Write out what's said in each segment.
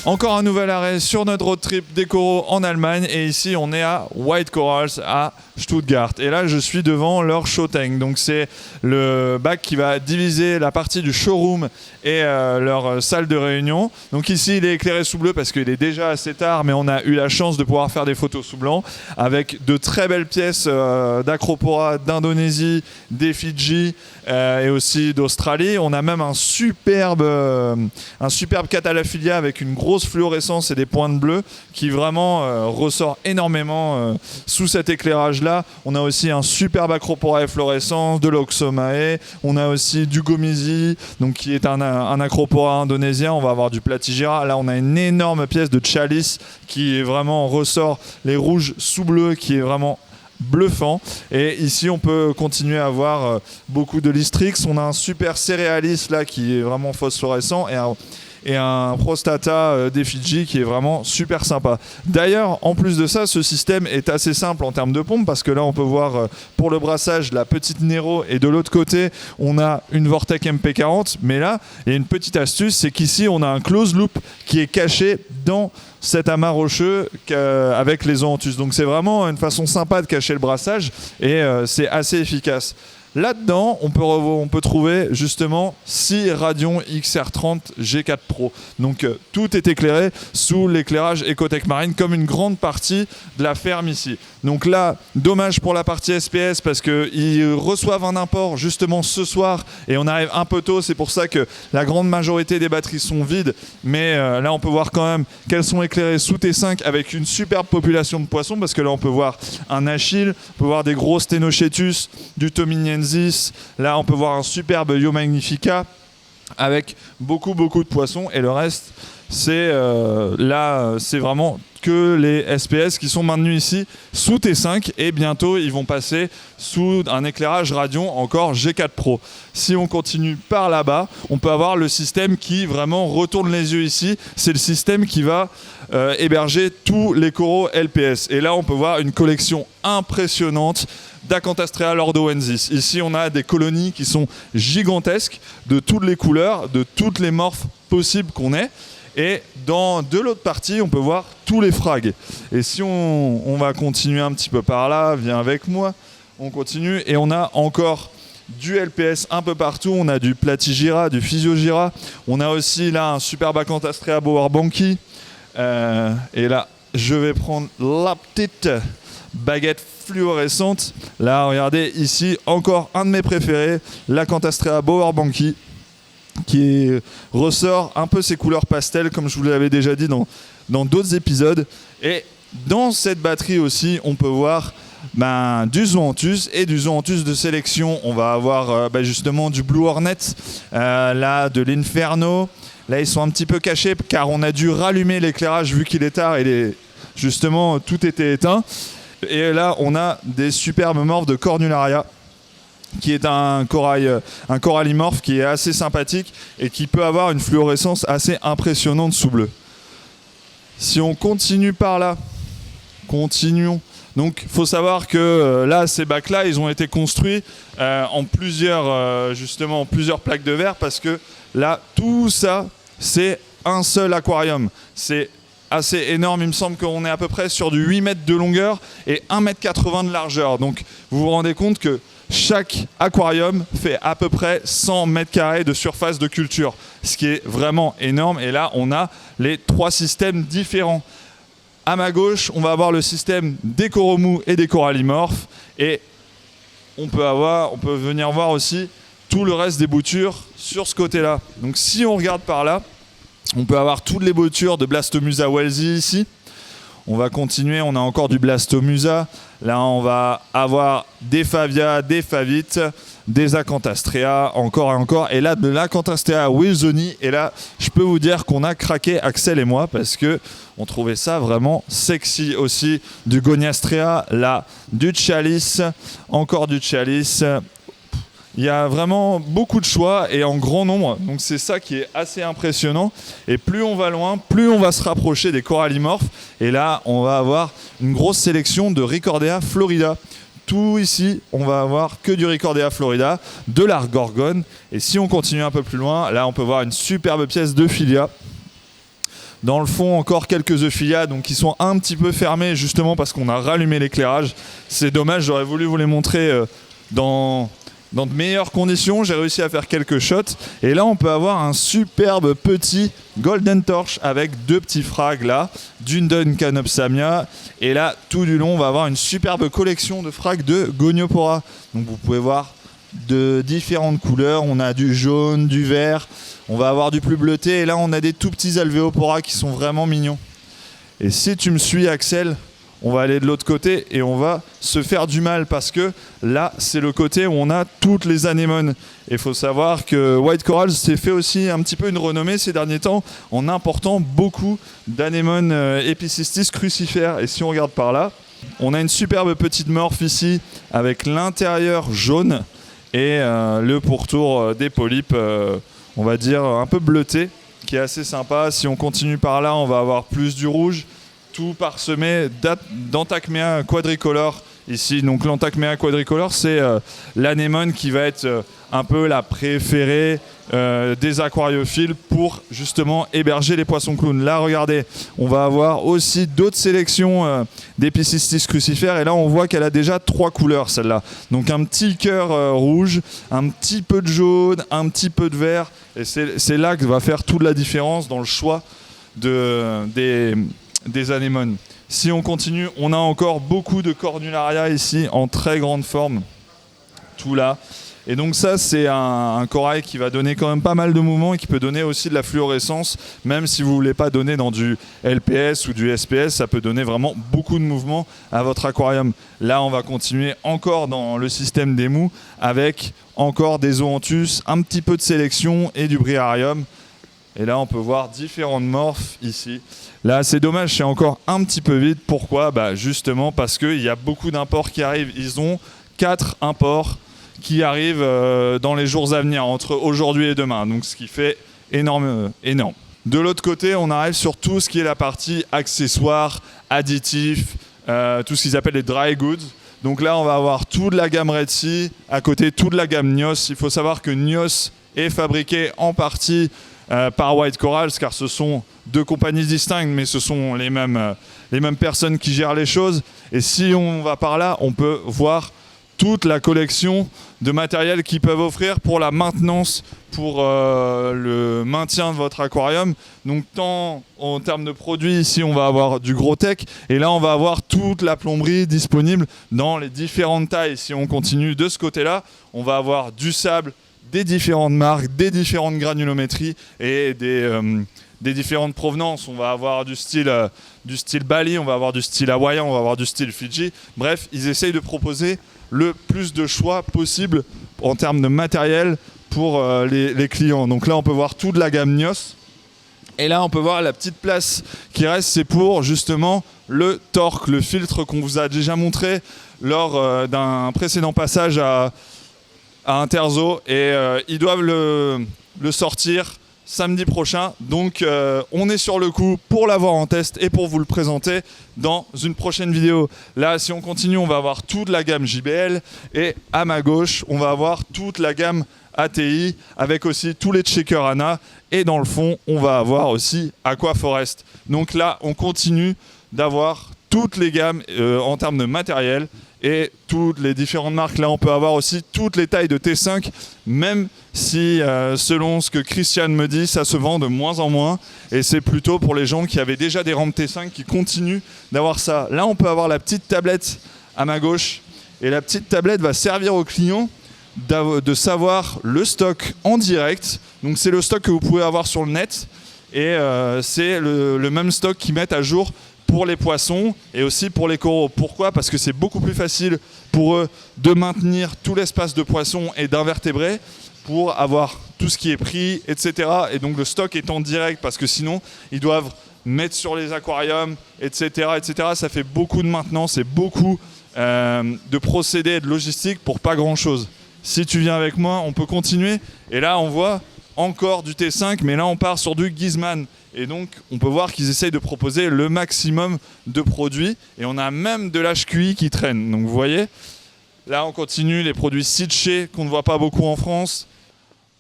Encore un nouvel arrêt sur notre road trip des coraux en Allemagne et ici on est à White Corals à Stuttgart et là je suis devant leur showtank, donc c'est le bac qui va diviser la partie du showroom et leur salle de réunion. Donc ici il est éclairé sous bleu parce qu'il est déjà assez tard, mais on a eu la chance de pouvoir faire des photos sous blanc avec de très belles pièces d'Acropora, d'Indonésie, des Fidji et aussi d'Australie. On a même un superbe Cathalaphilia avec une grosse fluorescence et des pointes bleues qui vraiment ressort énormément sous cet éclairage là. On a aussi un superbe Acropora efflorescence, de l'Oxomae, on a aussi du Gomizi, donc qui est un Acropora indonésien. On va avoir du Platygira, là on a une énorme pièce de Chalice qui vraiment ressort les rouges sous bleu, qui est vraiment bluffant. Et ici on peut continuer à avoir beaucoup de Listrix. On a un super Céréalis là qui est vraiment phosphorescent et un Prostata des Fidji qui est vraiment super sympa. D'ailleurs, en plus de ça, ce système est assez simple en termes de pompe parce que là, on peut voir pour le brassage la petite Nero et de l'autre côté, on a une Vortec MP40. Mais là, il y a une petite astuce, c'est qu'ici, on a un close loop qui est caché dans cet amas rocheux avec les zoanthus. Donc, c'est vraiment une façon sympa de cacher le brassage et c'est assez efficace. Là-dedans, on peut trouver justement 6 Radion XR30 G4 Pro. Donc tout est éclairé sous l'éclairage Ecotech Marine comme une grande partie de la ferme ici. Donc là, dommage pour la partie SPS parce qu'ils reçoivent un import justement ce soir et on arrive un peu tôt. C'est pour ça que la grande majorité des batteries sont vides. Mais là, on peut voir quand même qu'elles sont éclairées sous T5 avec une superbe population de poissons parce que là, on peut voir un Achille, on peut voir des gros Stenochetus, du Tominiensis. Là, on peut voir un superbe Io Magnifica avec beaucoup de poissons et le reste, c'est vraiment que les SPS qui sont maintenus ici sous T5 et bientôt ils vont passer sous un éclairage Radion encore G4 Pro. Si on continue par là-bas, on peut avoir le système qui vraiment retourne les yeux ici. C'est le système qui va héberger tous les coraux LPS. Et là, on peut voir une collection impressionnante d'Acanthastrrea lordoensis. Ici, on a des colonies qui sont gigantesques, de toutes les couleurs, de toutes les morphes possibles qu'on ait. Et de l'autre partie, on peut voir tous les frags. Et si on va continuer un petit peu par là, viens avec moi, on continue. Et on a encore du LPS un peu partout. On a du Platygira, du Physiogira. On a aussi là un superbe Acanthastrrea bowerbanki. Et là, je vais prendre la petite baguette fluorescente. Là, regardez, ici, encore un de mes préférés, l'Acanthastrrea bowerbanki, qui ressort un peu ses couleurs pastel, comme je vous l'avais déjà dit dans d'autres épisodes. Et dans cette batterie aussi, on peut voir du Zoanthus et du Zoanthus de sélection. On va avoir justement du Blue Hornet, là, de l'Inferno. Là, ils sont un petit peu cachés car on a dû rallumer l'éclairage vu qu'il est tard et justement, tout était éteint. Et là, on a des superbes morphes de Cornularia, qui est un corallimorphe qui est assez sympathique et qui peut avoir une fluorescence assez impressionnante sous bleu. Si on continue par là, continuons. Donc, il faut savoir que là, ces bacs-là, ils ont été construits en plusieurs plaques de verre parce que là, tout ça, c'est un seul aquarium. C'est assez énorme, il me semble qu'on est à peu près sur du 8 mètres de longueur et 1,80 m de largeur. Donc vous vous rendez compte que chaque aquarium fait à peu près 100 mètres carrés de surface de culture, ce qui est vraiment énorme. Et là, on a les 3 systèmes différents. À ma gauche, on va avoir le système des coraux mous et des corallimorphes. Et on peut venir voir aussi tout le reste des boutures sur ce côté-là. Donc si on regarde par là, on peut avoir toutes les boutures de Blastomusa wellesi ici. On va continuer, on a encore du Blastomusa. Là, on va avoir des Favia, des Favites, des Acanthastrrea, encore et encore. Et là, de l'Acanthastrrea wilsoni. Et là, je peux vous dire qu'on a craqué, Axel et moi, parce qu'on trouvait ça vraiment sexy aussi. Du Goniastrea, là, du Chalice, encore du Chalice. Il y a vraiment beaucoup de choix et en grand nombre, donc c'est ça qui est assez impressionnant. Et plus on va loin, plus on va se rapprocher des corallimorphes. Et là, on va avoir une grosse sélection de Ricordea florida. Tout ici, on va avoir que du Ricordea florida, de l'Argorgone. Et si on continue un peu plus loin, là, on peut voir une superbe pièce de Philia. Dans le fond, encore quelques Euphilia, donc qui sont un petit peu fermés justement parce qu'on a rallumé l'éclairage. C'est dommage, j'aurais voulu vous les montrer dans de meilleures conditions. J'ai réussi à faire quelques shots. Et là, on peut avoir un superbe petit Golden Torch avec 2 petits frags là, d'une Duncan Opsamia. Et là, tout du long, on va avoir une superbe collection de frags de Goniopora. Donc vous pouvez voir de différentes couleurs. On a du jaune, du vert. On va avoir du plus bleuté. Et là, on a des tout petits Alvéopora qui sont vraiment mignons. Et si tu me suis, Axel, on va aller de l'autre côté et on va se faire du mal parce que là, c'est le côté où on a toutes les anémones. Et il faut savoir que White Coral s'est fait aussi un petit peu une renommée ces derniers temps en important beaucoup d'anémones Epicystis crucifères. Et si on regarde par là, on a une superbe petite morphe ici avec l'intérieur jaune et le pourtour des polypes, on va dire un peu bleuté, qui est assez sympa. Si on continue par là, on va avoir plus du rouge, tout parsemé d'Anthacmea quadricolore ici. Donc l'Anthacmea quadricolore, c'est l'anémone qui va être un peu la préférée des aquariophiles pour justement héberger les poissons clowns. Là, regardez, on va avoir aussi d'autres sélections d'Epicystis crucifères et là, on voit qu'elle a déjà 3 couleurs, celle-là. Donc un petit cœur rouge, un petit peu de jaune, un petit peu de vert et c'est là que va faire toute la différence dans le choix des anémones. Si on continue, on a encore beaucoup de Cornularia ici en très grande forme, tout là. Et donc ça, c'est un corail qui va donner quand même pas mal de mouvements et qui peut donner aussi de la fluorescence, même si vous ne voulez pas donner dans du LPS ou du SPS, ça peut donner vraiment beaucoup de mouvements à votre aquarium. Là, on va continuer encore dans le système des mous avec encore des zoanthus, un petit peu de sélection et du briarium. Et là, on peut voir différentes morphes ici. Là, c'est dommage, c'est encore un petit peu vide. Pourquoi ? Justement parce qu'il y a beaucoup d'imports qui arrivent. Ils ont 4 imports qui arrivent dans les jours à venir, entre aujourd'hui et demain. Donc, ce qui fait énorme. De l'autre côté, on arrive sur tout ce qui est la partie accessoires, additifs, tout ce qu'ils appellent les dry goods. Donc là, on va avoir toute la gamme Red Sea, à côté toute la gamme Nios. Il faut savoir que Nios est fabriqué en partie par White Corals, car ce sont 2 compagnies distinctes, mais ce sont les mêmes personnes qui gèrent les choses. Et si on va par là, on peut voir toute la collection de matériel qu'ils peuvent offrir pour la maintenance, pour le maintien de votre aquarium. Donc tant en termes de produits, ici on va avoir du gros tech, et là on va avoir toute la plomberie disponible dans les différentes tailles. Si on continue de ce côté-là, on va avoir du sable, des différentes marques, des différentes granulométries et des différentes provenances. On va avoir du style Bali, on va avoir du style hawaïen, on va avoir du style Fidji. Bref, ils essayent de proposer le plus de choix possible en termes de matériel pour les clients. Donc là, on peut voir toute la gamme Nios. Et là, on peut voir la petite place qui reste, c'est pour justement le torque, le filtre qu'on vous a déjà montré lors d'un précédent passage à Interzo, et ils doivent le sortir samedi prochain. Donc on est sur le coup pour l'avoir en test et pour vous le présenter dans une prochaine vidéo. Là, si on continue, on va avoir toute la gamme JBL, et à ma gauche, on va avoir toute la gamme ATI avec aussi tous les checkers ANA, et dans le fond, on va avoir aussi Aquaforest. Donc là, on continue d'avoir toutes les gammes en termes de matériel et toutes les différentes marques. Là, on peut avoir aussi toutes les tailles de T5, même si, selon ce que Christian me dit, ça se vend de moins en moins. Et c'est plutôt pour les gens qui avaient déjà des rampes T5 qui continuent d'avoir ça. Là, on peut avoir la petite tablette à ma gauche. Et la petite tablette va servir aux clients de savoir le stock en direct. Donc, c'est le stock que vous pouvez avoir sur le net. Et c'est le même stock qu'ils mettent à jour pour les poissons et aussi pour les coraux. Pourquoi ? Parce que c'est beaucoup plus facile pour eux de maintenir tout l'espace de poissons et d'invertébrés pour avoir tout ce qui est pris, etc. Et donc le stock est en direct, parce que sinon, ils doivent mettre sur les aquariums, etc. etc. Ça fait beaucoup de maintenance et beaucoup de procédés et de logistique pour pas grand-chose. Si tu viens avec moi, on peut continuer. Et là, on voit encore du T5, mais là, on part sur du Gizman. Et donc, on peut voir qu'ils essayent de proposer le maximum de produits. Et on a même de l'HQI qui traîne. Donc, vous voyez, là, on continue les produits Sitché qu'on ne voit pas beaucoup en France.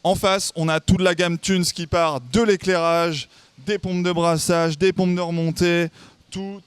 En face, on a toute la gamme Tunes qui part de l'éclairage, des pompes de brassage, des pompes de remontée, tout,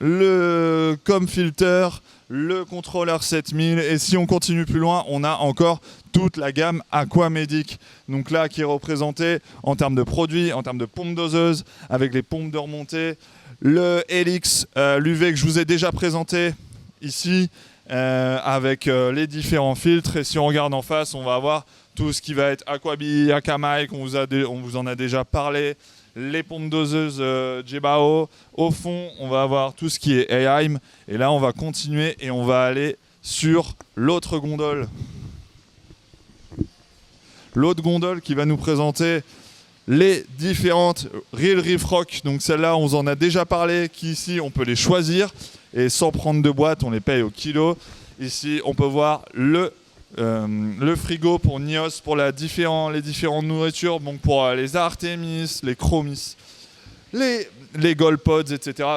le ComFilter, le contrôleur 7000. Et si on continue plus loin, on a encore toute la gamme Aquamedic. Donc là, qui est représentée en termes de produits, en termes de pompes doseuses, avec les pompes de remontée, le Helix, l'UV que je vous ai déjà présenté ici, avec les différents filtres. Et si on regarde en face, on va avoir tout ce qui va être Aquabi, Akamai, on vous en a déjà parlé, les pompes doseuses Jebao. Au fond, on va avoir tout ce qui est Eheim. Et là, on va continuer et on va aller sur l'autre gondole. L'autre gondole qui va nous présenter les différentes Real Reef Rock. Donc celles-là, on vous en a déjà parlé, qu'ici, on peut les choisir. Et sans prendre de boîte, on les paye au kilo. Ici, on peut voir le frigo pour Nios, pour les différentes nourritures, donc pour les Artemis, les Chromis, les Gold Pods, etc.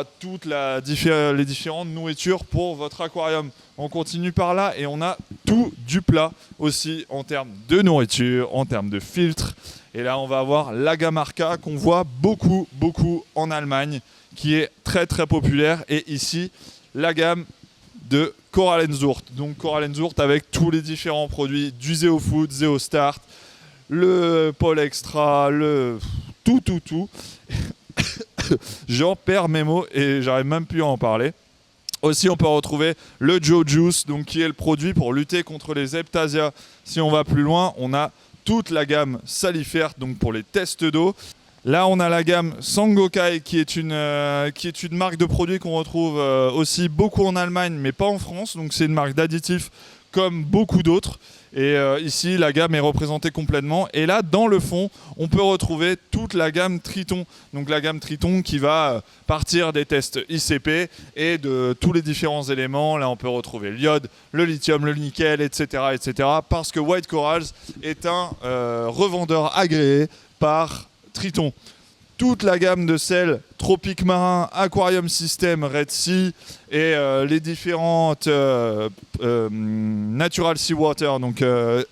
Les différentes nourritures pour votre aquarium. On continue par là et on a tout du plat aussi en termes de nourriture, en termes de filtres. Et là, on va avoir la gamme Arca qu'on voit beaucoup en Allemagne, qui est très populaire. Et ici, la gamme de Korallenzurt. Donc Korallenzurt avec tous les différents produits du ZeoFood, ZeoStart, le Pôle Extra, le tout. J'en perds mes mots et j'arrive même plus à en parler. Aussi, on peut retrouver le Joe Juice, donc qui est le produit pour lutter contre les Aiptasia. Si on va plus loin, on a toute la gamme salifère, donc pour les tests d'eau. Là, on a la gamme Sangokai, qui est une marque de produits qu'on retrouve aussi beaucoup en Allemagne, mais pas en France. Donc, c'est une marque d'additifs comme beaucoup d'autres. Et ici, la gamme est représentée complètement. Et là, dans le fond, on peut retrouver toute la gamme Triton. Donc, la gamme Triton qui va partir des tests ICP et de tous les différents éléments. Là, on peut retrouver l'iode, le lithium, le nickel, etc. Parce que White Corals est un revendeur agréé par Triton. Toute la gamme de sels Tropique Marin, Aquarium System, Red Sea et les différentes Natural Seawater, donc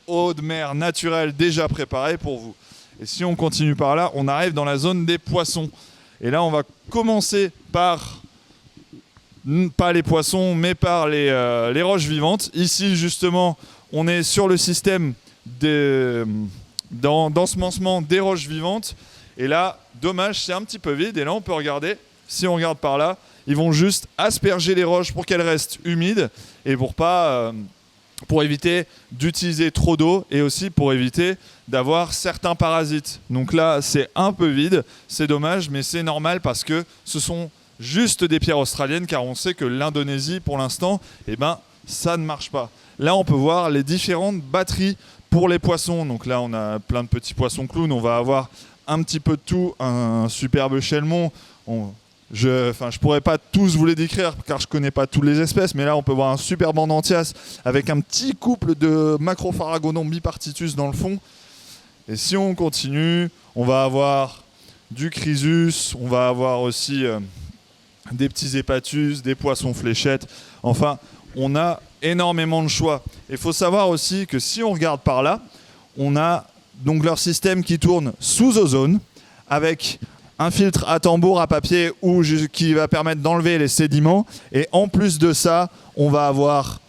eau de mer naturelle déjà préparée pour vous. Et si on continue par là, on arrive dans la zone des poissons. Et là, on va commencer par, pas les poissons, mais par les roches vivantes. Ici, justement, on est sur le système d'ensemencement des roches vivantes. Et là, dommage, c'est un petit peu vide. Et là, on peut regarder, si on regarde par là, ils vont juste asperger les roches pour qu'elles restent humides et pour éviter d'utiliser trop d'eau et aussi pour éviter d'avoir certains parasites. Donc là, c'est un peu vide, c'est dommage, mais c'est normal parce que ce sont juste des pierres australiennes, car on sait que l'Indonésie, pour l'instant, ça ne marche pas. Là, on peut voir les différentes batteries pour les poissons. Donc là, on a plein de petits poissons clowns. On va avoir un petit peu de tout, un superbe chelmon. Je pourrais pas tous vous les décrire car je connais pas toutes les espèces, mais là on peut voir un superbe Andanthias avec un petit couple de Macropharagonum bipartitus dans le fond. Et si on continue, on va avoir du Chrysus, on va avoir aussi des petits Hépatus, des poissons fléchettes. Enfin, on a énormément de choix. Il faut savoir aussi que si on regarde par là, on a donc leur système qui tourne sous ozone avec un filtre à tambour à papier qui va permettre d'enlever les sédiments. Et en plus de ça, on va avoir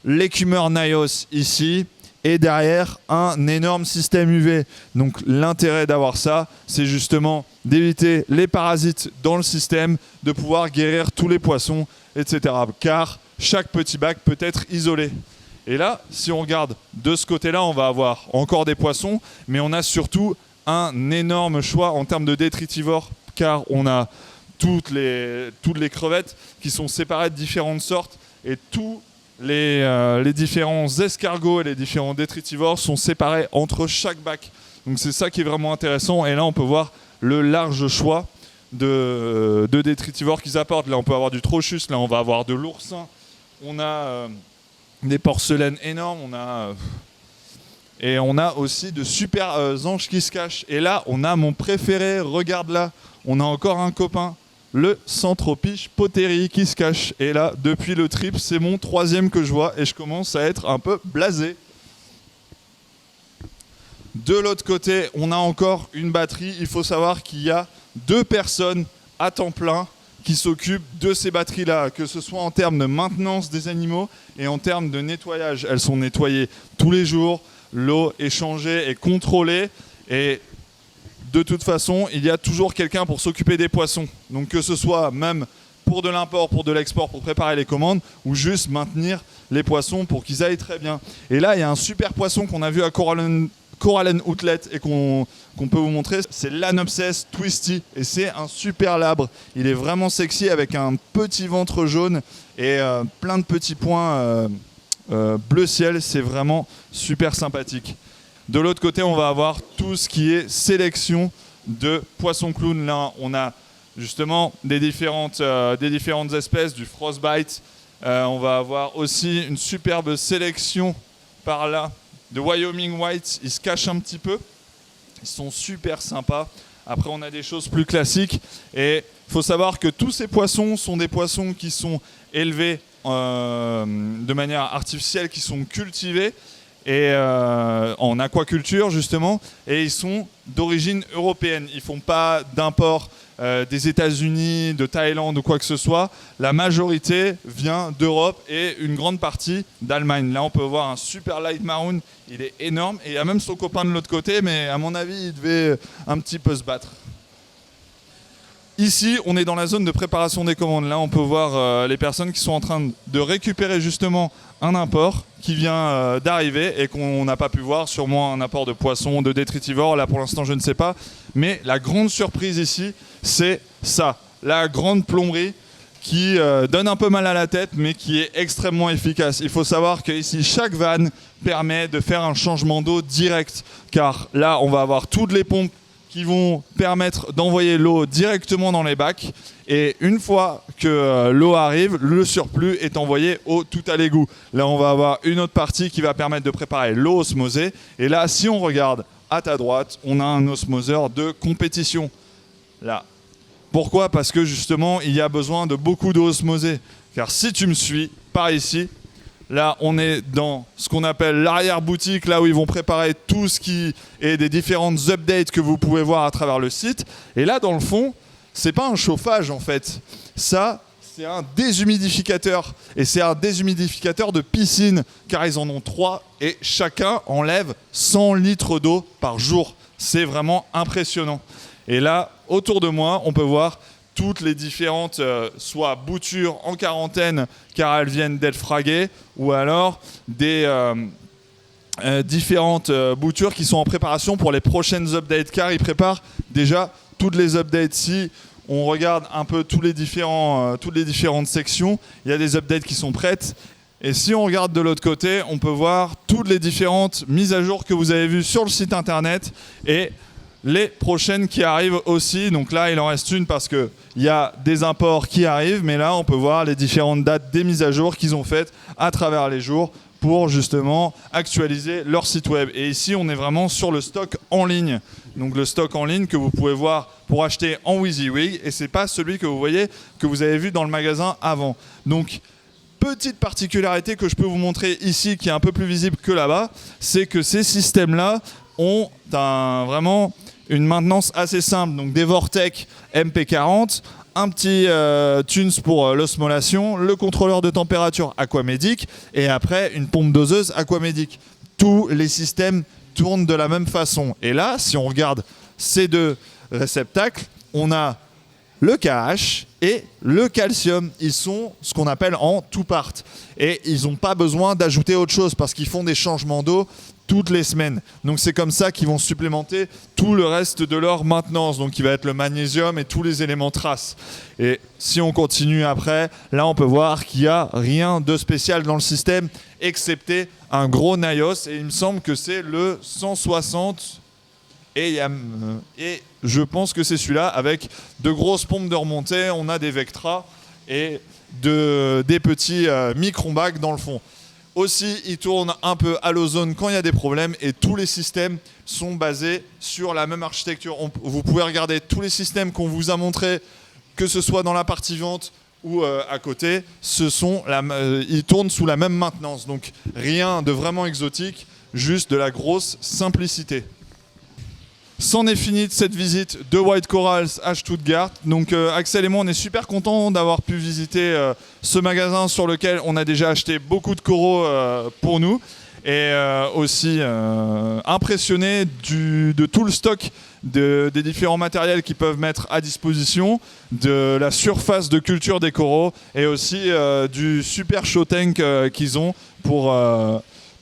l'écumeur Nios ici et derrière un énorme système UV. Donc l'intérêt d'avoir ça, c'est justement d'éviter les parasites dans le système, de pouvoir guérir tous les poissons, etc. Car chaque petit bac peut être isolé. Et là, si on regarde de ce côté-là, on va avoir encore des poissons, mais on a surtout un énorme choix en termes de détritivores, car on a toutes les crevettes qui sont séparées de différentes sortes, et tous les différents escargots et les différents détritivores sont séparés entre chaque bac. Donc c'est ça qui est vraiment intéressant, et là on peut voir le large choix de détritivores qu'ils apportent. Là on peut avoir du trochus, là on va avoir de l'oursin, on a des porcelaines énormes, et on a aussi de super anges qui se cachent. Et là, on a mon préféré, regarde là, on a encore un copain, le Centropiche Poteri qui se cache. Et là, depuis le trip, c'est mon troisième que je vois et je commence à être un peu blasé. De l'autre côté, on a encore une batterie. Il faut savoir qu'il y a 2 personnes à temps plein qui s'occupent de ces batteries-là, que ce soit en termes de maintenance des animaux et en termes de nettoyage. Elles sont nettoyées tous les jours, l'eau est changée et contrôlée, et de toute façon, il y a toujours quelqu'un pour s'occuper des poissons. Donc que ce soit même pour de l'import, pour de l'export, pour préparer les commandes, ou juste maintenir les poissons pour qu'ils aillent très bien. Et là, il y a un super poisson qu'on a vu à Corallen Outlet et qu'on peut vous montrer, c'est l'Anopses twisty, et c'est un super labre. Il est vraiment sexy avec un petit ventre jaune et plein de petits points bleu ciel, c'est vraiment super sympathique. De l'autre côté, on va avoir tout ce qui est sélection de poissons clowns. Là, on a justement des différentes espèces, du frostbite. On va avoir aussi une superbe sélection par là de Wyoming White. Ils se cachent un petit peu. Ils sont super sympas. Après, on a des choses plus classiques. Et il faut savoir que tous ces poissons sont des poissons qui sont élevés de manière artificielle, qui sont cultivés et en aquaculture justement, et ils sont d'origine européenne. Ils ne font pas d'import des États-Unis, de Thaïlande ou quoi que ce soit. La majorité vient d'Europe et une grande partie d'Allemagne. Là, on peut voir un super light maroon, il est énorme, et il y a même son copain de l'autre côté, mais à mon avis, il devait un petit peu se battre. Ici, on est dans la zone de préparation des commandes. Là, on peut voir les personnes qui sont en train de récupérer justement un import qui vient d'arriver et qu'on n'a pas pu voir, sûrement un apport de poisson, de détritivores, là pour l'instant je ne sais pas. Mais la grande surprise ici, c'est ça, la grande plomberie qui donne un peu mal à la tête mais qui est extrêmement efficace. Il faut savoir que ici, chaque vanne permet de faire un changement d'eau direct, car là on va avoir toutes les pompes qui vont permettre d'envoyer l'eau directement dans les bacs. Et une fois que l'eau arrive, le surplus est envoyé au tout à l'égout. Là, on va avoir une autre partie qui va permettre de préparer l'eau osmosée. Et là, si on regarde à ta droite, on a un osmoseur de compétition. Là. Pourquoi ? Parce que justement, il y a besoin de beaucoup d'eau osmosée. Car si tu me suis, par ici, là, on est dans ce qu'on appelle l'arrière-boutique, là où ils vont préparer tout ce qui est des différentes updates que vous pouvez voir à travers le site. Et là, dans le fond, c'est pas un chauffage en fait. Ça, c'est un déshumidificateur. Et c'est un déshumidificateur de piscine, car ils en ont 3 et chacun enlève 100 litres d'eau par jour. C'est vraiment impressionnant. Et là, autour de moi, on peut voir toutes les différentes, soit boutures en quarantaine car elles viennent d'être fraguées, ou alors des différentes boutures qui sont en préparation pour les prochaines updates, car ils préparent déjà toutes les updates. Si on regarde un peu toutes les différentes sections, il y a des updates qui sont prêtes. Et si on regarde de l'autre côté, on peut voir toutes les différentes mises à jour que vous avez vues sur le site internet et les prochaines qui arrivent aussi. Donc là, il en reste une parce qu'il y a des imports qui arrivent, mais là, on peut voir les différentes dates des mises à jour qu'ils ont faites à travers les jours pour justement actualiser leur site web. Et ici, on est vraiment sur le stock en ligne. Donc le stock en ligne que vous pouvez voir pour acheter en WYSIWYG, et c'est pas celui que vous voyez, que vous avez vu dans le magasin avant. Donc, petite particularité que je peux vous montrer ici, qui est un peu plus visible que là-bas, c'est que ces systèmes-là ont vraiment une maintenance assez simple. Donc des Vortec MP40, un petit tunes pour l'osmolation, le contrôleur de température Aquamedic et après une pompe doseuse Aquamedic. Tous les systèmes tournent de la même façon. Et là, si on regarde ces deux réceptacles, on a le KH et le calcium. Ils sont ce qu'on appelle en two-part. Et ils n'ont pas besoin d'ajouter autre chose parce qu'ils font des changements d'eau toutes les semaines. Donc c'est comme ça qu'ils vont supplémenter tout le reste de leur maintenance. Donc il va être le magnésium et tous les éléments traces. Et si on continue après, là on peut voir qu'il n'y a rien de spécial dans le système, excepté un gros Naios. Et il me semble que c'est le 160. Et je pense que c'est celui-là avec de grosses pompes de remontée. On a des Vectra et des petits micron-bacs dans le fond. Aussi, il tourne un peu à l'ozone quand il y a des problèmes et tous les systèmes sont basés sur la même architecture. Vous pouvez regarder tous les systèmes qu'on vous a montrés, que ce soit dans la partie vente ou à côté, ils tournent sous la même maintenance. Donc rien de vraiment exotique, juste de la grosse simplicité. C'en est fini de cette visite de White Corals à Stuttgart. Donc Axel et moi, on est super contents d'avoir pu visiter ce magasin sur lequel on a déjà acheté beaucoup de coraux pour nous. Et aussi impressionné de tout le stock des différents matériels qu'ils peuvent mettre à disposition, de la surface de culture des coraux et aussi du super show tank qu'ils ont pour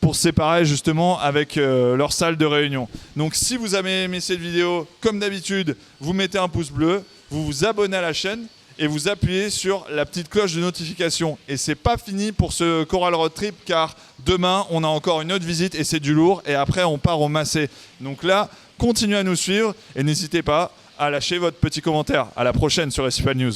se séparer justement avec leur salle de réunion. Donc si vous avez aimé cette vidéo, comme d'habitude, vous mettez un pouce bleu, vous vous abonnez à la chaîne et vous appuyez sur la petite cloche de notification. Et c'est pas fini pour ce Coral Road Trip car demain on a encore une autre visite et c'est du lourd et après on part au Macé. Donc là, continuez à nous suivre et n'hésitez pas à lâcher votre petit commentaire. À la prochaine sur Recipal News.